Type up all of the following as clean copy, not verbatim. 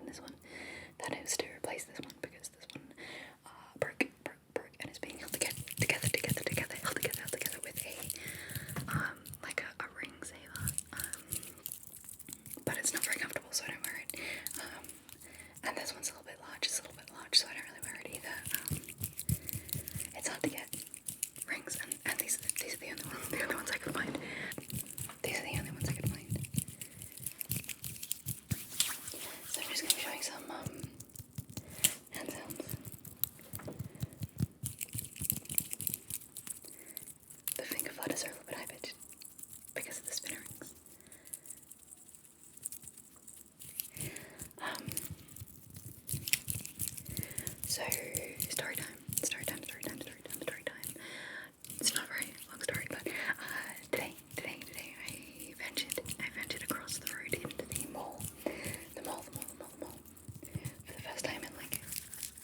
this one that is to replace this one because this one broke, and is being held together with a like a ring saver. But it's not very comfortable, so I don't wear it. And this one's a little bit large, so I don't really wear it either. It's hard to get rings, and these are the only ones I could find. These are the only ones I could find. So I'm just going to be showing some hand sounds. The finger flutters are a little bit high-pitched because of the spinner rings. So, story time. It's not a very long story, but today I ventured across the road into the mall. For the first time in like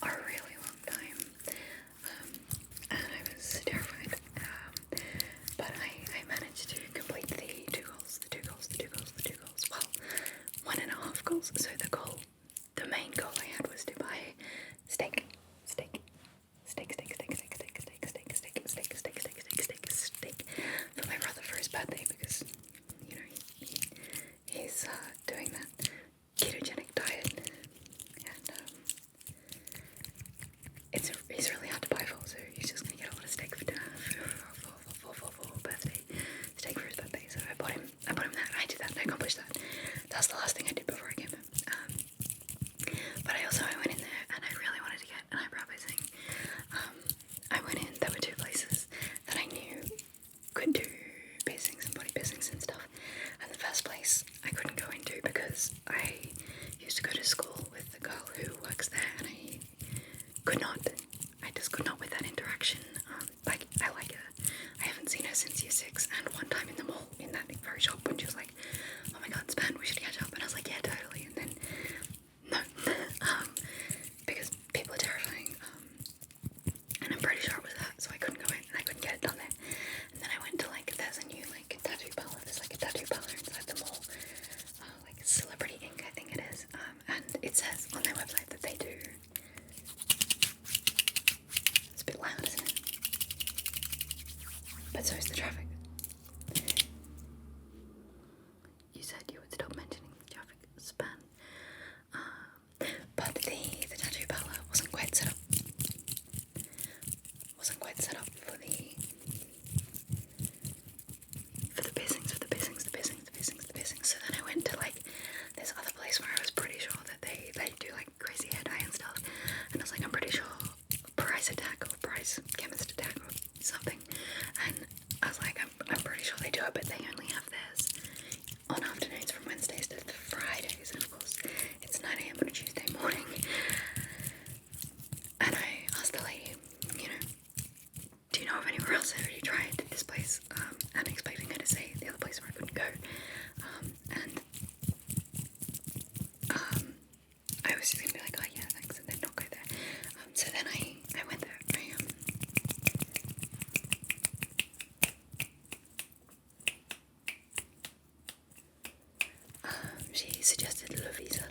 a really long time. And I was terrified. But I managed to complete the two goals. Well, 1.5 goals. So the main goal I had was to buy steak for my brother for his birthday because, you know, he's doing that ketogenic diet, and he's really hard to buy for, so he's just gonna get a lot of steak for dinner for birthday, steak for his birthday. So I bought him that. I did that. I accomplished that. That's the last thing I did before I came home. But I went in there and I really wanted to get an eyebrow piercing. I went in, there were 2 places that I knew could do piercings and body piercings and stuff. And the first place I couldn't go into because I used to go to school with the girl who works there, and I just could not with that interaction. I like her. I haven't seen her since year 6, and one time in the mall, in that very shop, when she was like, oh my god, Span, we should catch up. And I was like, yeah, totally. And then, no, because people are terrifying, and I'm pretty sure it was that, so I couldn't go in, and I couldn't get it done there. And then I went to there's a new tattoo parlor. There's a tattoo parlor inside the mall, Celebrity Ink, I think it is, and it says on their website that they do. It's a bit loud, isn't it? But so is the traffic. You said you would stop mentioning the traffic, Span. But the tattoo parlor wasn't quite set up. For the piercings. So then I went to this other place where I was pretty sure that they do crazy hair dye and stuff. And I was like, I'm pretty sure Price Chemist Attack or something. And I was like, I'm pretty sure they do it, but they only have theirs on afternoons from Wednesdays to Fridays. And of course, it's 9 AM on a Tuesday morning. And I asked the lady, do you know of anywhere else? Have you tried this place? And expecting her to say the other place where I couldn't go. I was just gonna be like, oh yeah, thanks, and then not go there. So then I went there. She suggested Louisa.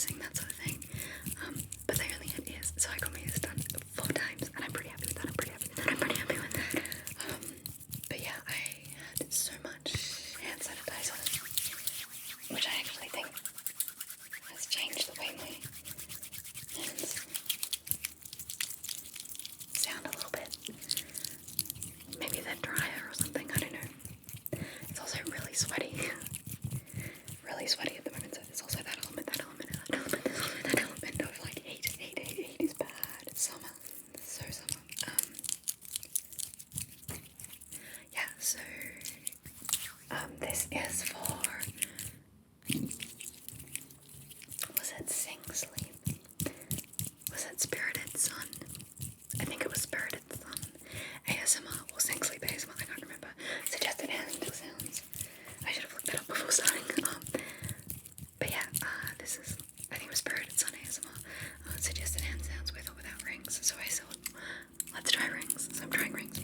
piercing, that sort of thing. But they only had ears, so I got my ears done 4 times, and I'm pretty happy with that. But yeah, I had so much hand sanitizer on it, which I actually think has changed the way my hands sound a little bit. Maybe they're drier or something, I don't know. It's also really sweaty. Really sweaty at the moment, so there's also that element. There's also that element of like heat is bad. It's summer. It's so summer. Yeah, so this is for, was it Sing Sleep? Was it Spirited Sun? I think it was Spirited Sun ASMR or Sing Sleep ASMR, I can't remember. Suggested Handsounds. I should have looked that up before starting. But yeah, this is, I think it was Spirited Sun ASMR. Suggested Handsounds with or without rings. So I thought, let's try rings. So I'm trying rings.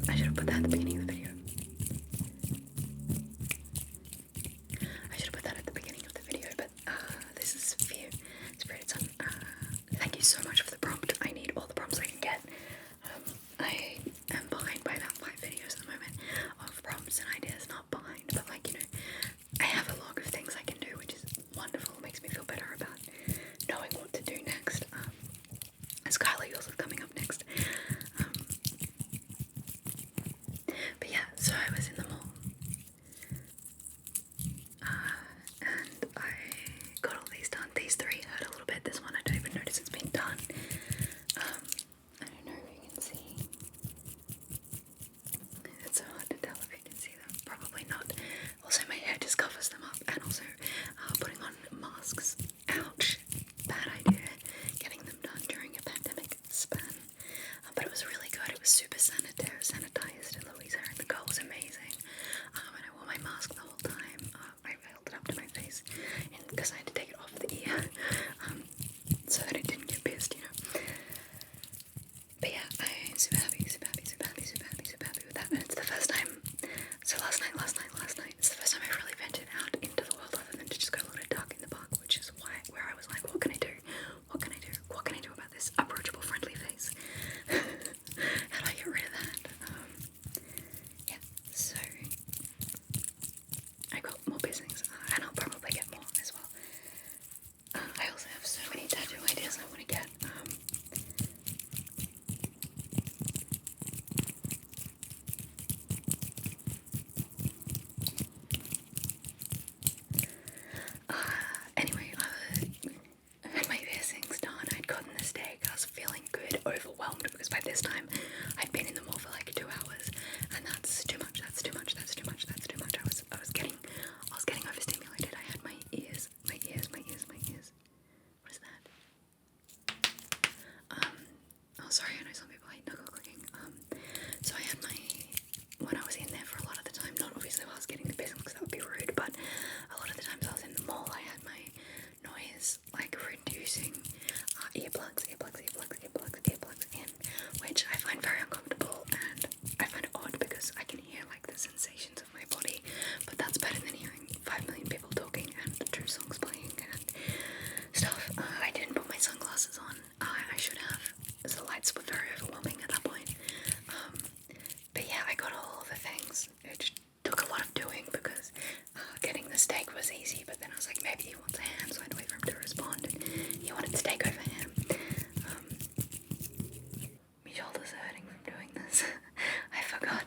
I should have put that at the beginning of the video. But this is for you, Spirited Sun. Thank you so much for the prompt. I need all the prompts I can get. I am behind by about 5 videos at the moment of prompts and ideas. Not behind, but like, you know, I have a log of things I can do, which is wonderful. It makes me feel better about knowing what to do next. Skylar, yours is coming up next. But yeah, so I was in the mall. And I got all these done. These 3 hurt a little bit. This one I don't even notice it's been done. I don't know if you can see. It's so hard to tell if you can see them. Probably not. Also, my hair just covers them up. And also, putting on masks. Ouch. Bad idea. Getting them done during a pandemic span. But it was really good. It was super sanitized. And Louisa and the girl was amazing. And I wore my mask the whole time. I held it up to my face because I had to take it off the ear so that it didn't get pierced, you know. But yeah, I'm super happy with that. And it's the first time, so last night, it's the first time I've really ventured out into the world other than to just go a little dark in the park, which is where I was like, what can I do about this approachable, friendly face? How do I get rid of that? Yeah, so I got more piercings, and I'll probably get more as well. I also have so many tattoo ideas I want to get. Anyway, I had my piercings done. I'd gotten the steak. I was feeling good, overwhelmed, because by this time I'd been in the mall for like 2 hours, and that's too much. I was getting overstimulated. I had my ears. What is that? Oh, sorry, I know some people hate knuckle clicking. So I had when I was in there for a lot of the time, not obviously while I was getting the piercing because that would be rude, but a lot of the times I was in the mall, I had my noise, like, reducing earplugs in, which I find very uncomfortable, and I find it odd because I can hear, like, the sensations of my body, but that's better than hearing 5 million people talking and 2 songs playing and stuff. I didn't put my sunglasses on. I should have, as the lights were very overwhelming at that point. But yeah, I got all the things. It took a lot of doing because getting the steak was easy, but then I was like, maybe he wants a ham, so I had to wait for him to respond, and he wanted steak over ham. My shoulders are hurting from doing this. I forgot.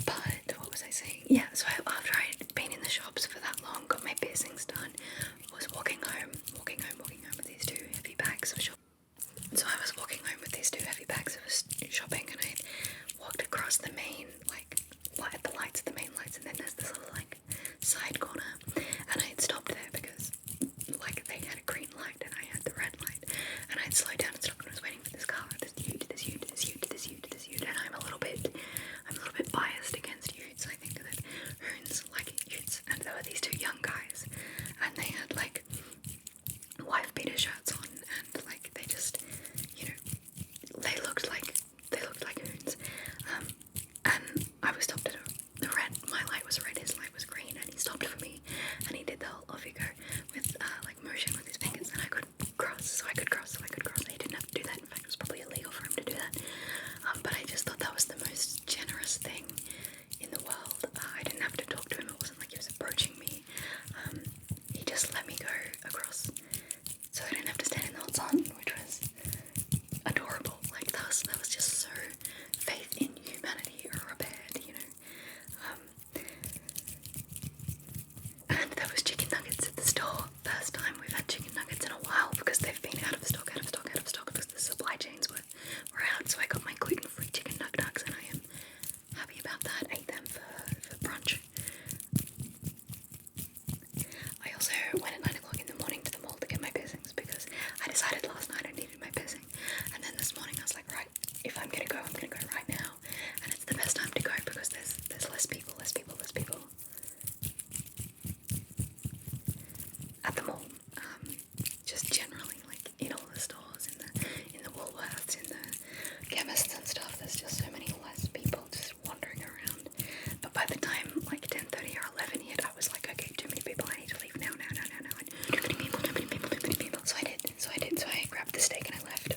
But what was I saying? Yeah, so after I'd been in the shops for that long, got my piercings done, was walking home with these 2 heavy bags of shopping. So I was walking home with these 2 heavy bags of shopping, and I walked across the main, like, the main lights, and then there's this little, like, side corner, and I had stopped there because, like, they had a green light, and I had the red light, and I had slowed down and stopped and was waiting for this car, this ute, and I'm a little bit biased against utes. I think that hoons like utes, and there were these 2 young guys, and they had, like, wife beater shirts on, and, like, they just, you know, they looked like hoons, and less people at the mall. Just generally, like in all the stores, in the Woolworths, in the chemists and stuff. There's just so many less people just wandering around. But by the time like 10:30 or 11 hit, I was like, okay, too many people. I need to leave now. Too many people. So I did. So I grabbed the steak and I left.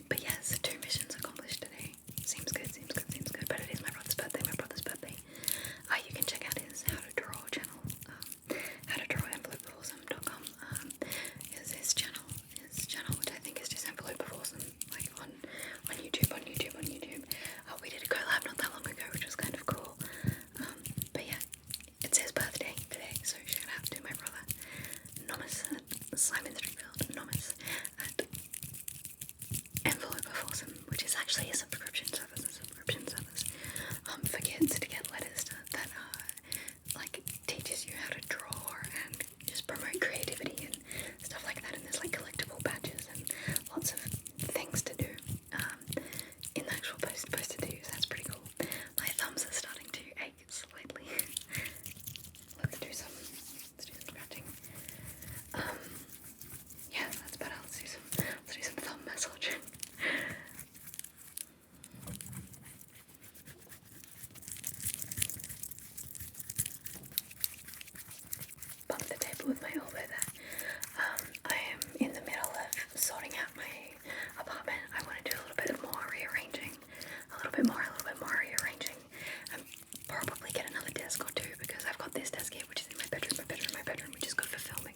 But yes, 2 missions accomplished today. Seems good. But it is my brother's birthday. You can check out his How to Draw channel. howtodrawenvelopebefawesome.com. Is his channel, which I think is just Envelope of Awesome, like on YouTube. We did a collab not that long ago, which was kind of cool. But yeah, it's his birthday today, so shout out to my brother Nomis at Simon Streetfield, Nomis at Envelope of Awesome, which is actually a subscription service for kids to get letters that like teaches you how to draw and just promote creativity and stuff like that. And there's like collectible badges and lots of things to do in the actual posted to use. That's pretty cool. My thumbs are starting to ache slightly. Let's do some scratching. Yeah, that's better. Let's do some thumb massaging. Bumped the table with my elbow there. I am in the middle of sorting out my apartment. I want to do a little bit more rearranging. A little bit more rearranging. And probably get another desk or two, because I've got this desk here, which is in my bedroom, which is good for filming.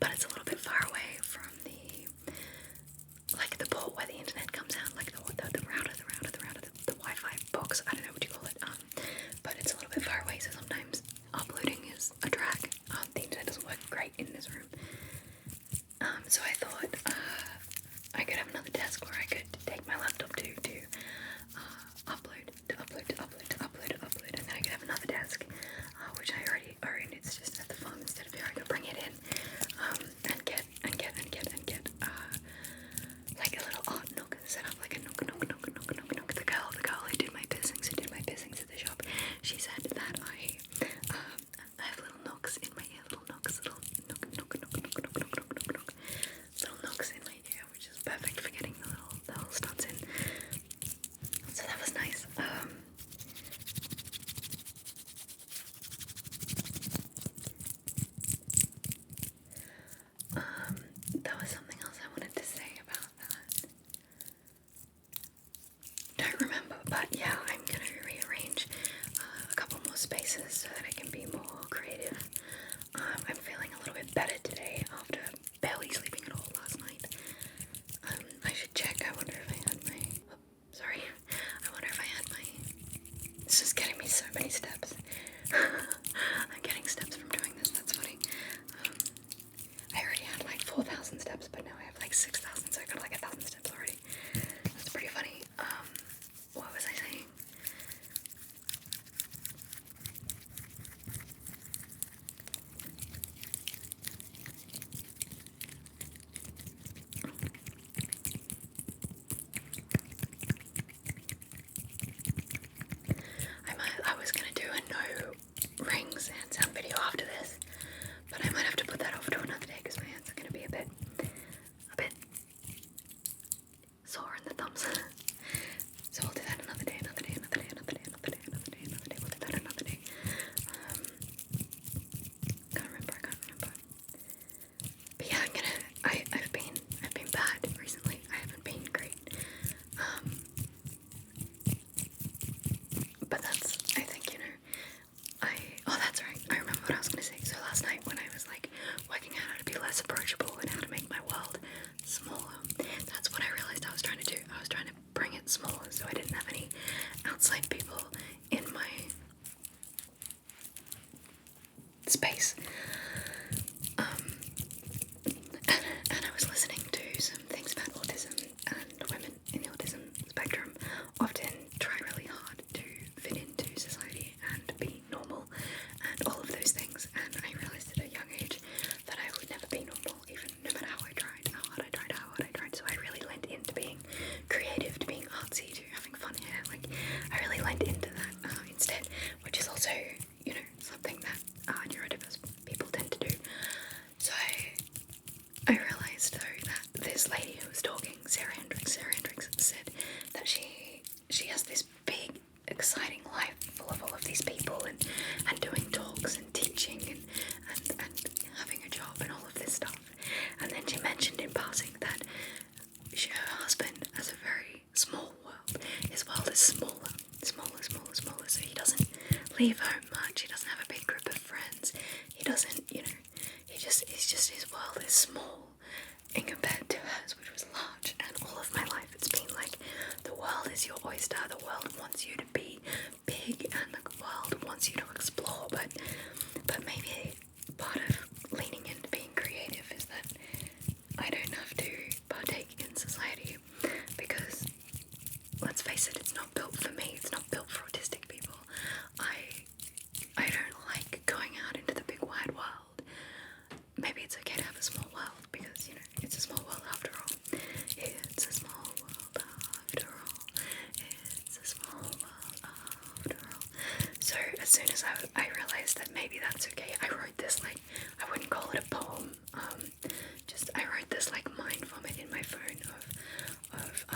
But it's a little bit far away from the port where the internet comes out, like the router, the Wi-Fi box. I don't know what you call it. But it's a little bit far away, so sometimes uploading is a drag. The internet doesn't work great in this room. So I thought I could have another desk where I could take my laptop to upload, and then I could have another desk, which I already own. It's just at the farm instead of here. I could bring it in and get like a little art nook, set up like a nook. The girl who did my piercings at the shop, she said that I have little nooks in my ear, little nooks in my ear, which is perfect for getting the little studs in. So that was nice. There was something else I wanted to say about that. Don't remember, but yeah, I'm gonna rearrange a couple more spaces so that I can be more creative. I'm feeling a little bit better today after barely sleeping at all last night. I should check. I wonder if I had my... It's just getting me so many steps. I'm getting steps from doing this. That's funny. I already had like 4,000 steps, but now I have like 6,000, so I got like 1,000 steps already. That's pretty funny. What was I saying? I was gonna do a no rings hand sound video after this, but I might have to put that off to another day because my hands are gonna be a bit sore in the thumbs. So we'll do that another day. We'll do that another day. Can't remember. But yeah, I've been bad recently. I haven't been great. But that's, I think, that's right. I remember what I was gonna say. So last night when I was like working out how to be exciting life full of all of these people and doing talks and teaching and having a job and all of this stuff. And then she mentioned in passing that her husband has a very small world. His world is smaller, so he doesn't leave home much. He doesn't have a big group of friends. He doesn't, his world is small in compared to hers, which was large. And all of my life it's been like, the world is your oyster, the world wants you to be big, and the world wants you to explore, but maybe part of leaning into being creative is that I don't have to partake in society, because let's face it, it's not built for me, it's not built for autistic people. I don't like going out into the big wide world. Maybe it's okay to have a small world, because it's a small world after all. It's a small world after all. It's a small world after all. So as soon as I realized that maybe that's okay, I wrote this, like, I wouldn't call it a poem, I wrote this like mind vomit in my phone of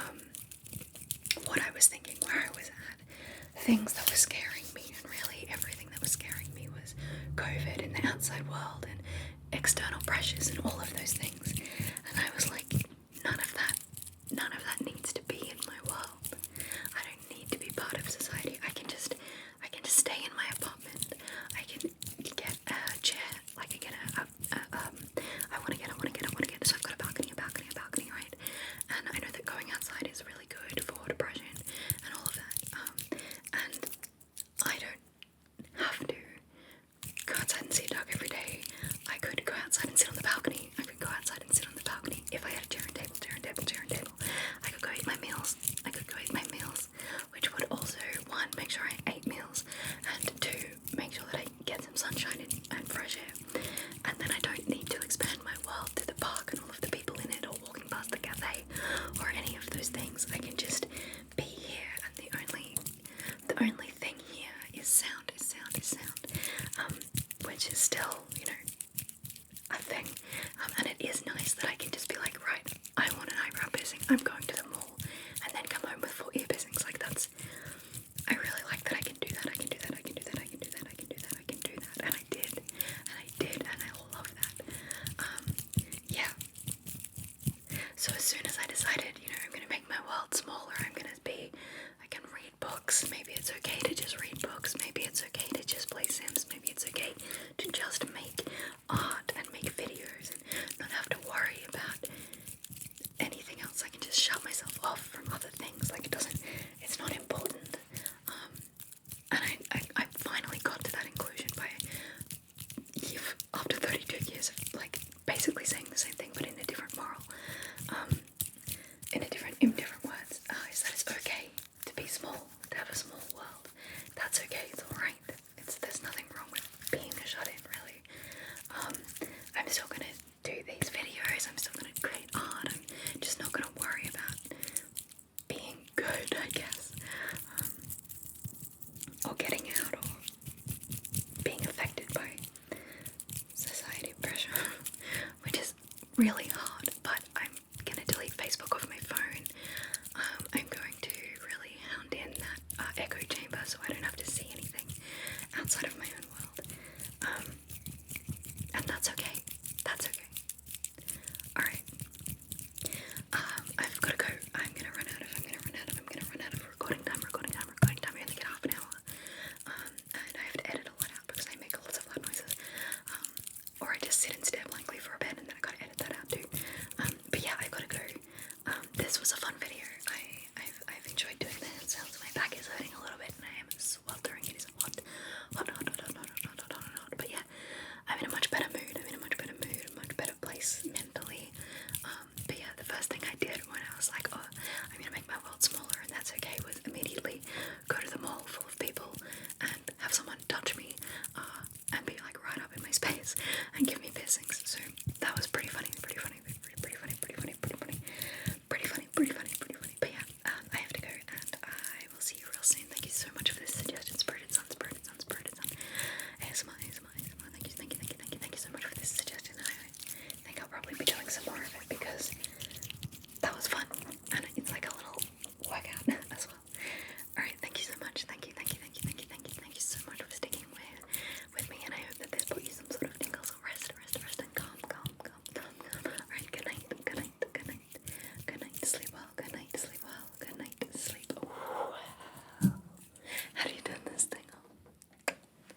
what I was thinking, where I was at, things that were scaring me, and really everything that was scaring me was COVID and the outside world and external pressures and all of those things. And I was like, none of that needs to be in my world. I don't need to be part of society. I can just stay in my apartment. I can get a chair, like I get I want to get, so I've got a balcony, right? And I know that going outside is really good for depression and all of that. And I don't have to go outside and see a dog every day. I could go outside and sit on the balcony. I could go outside and sit on the balcony if I had a chair and table. I could go eat my meals. Which would also, one, make sure I ate meals, and two, make sure that I get some sunshine and fresh air. And then I don't need to expand my world to the park and all of the people in it, or walking past the cafe, or any of those things. I can just be here, and the only thing here is sound, which is still, a thing. And it is nice that I can just be like, right, I want an eyebrow piercing, I'm going to the mall, and then come home with 4 ear piercings. Like, I really like that I can do that, and I did, and I love that. Yeah. So as soon as I decided, I'm going to make my world smaller, I can read books, maybe it's okay to just read books, maybe it's okay to just play Sims, maybe it's okay to just make art and make videos and not have to worry about anything else. I can just shut myself off from other things, like it's not important. And I finally got to that inclusion after 32 years of like basically saying the same thing but in a different moral, in different words, is that it's okay to be small, to have a small world. That's okay, it's alright. There's nothing wrong with being a shut-in, really. I'm still gonna do these videos, I'm still gonna create art, I'm just not gonna worry about being good, I guess, or getting out, or being affected by society pressure, which is really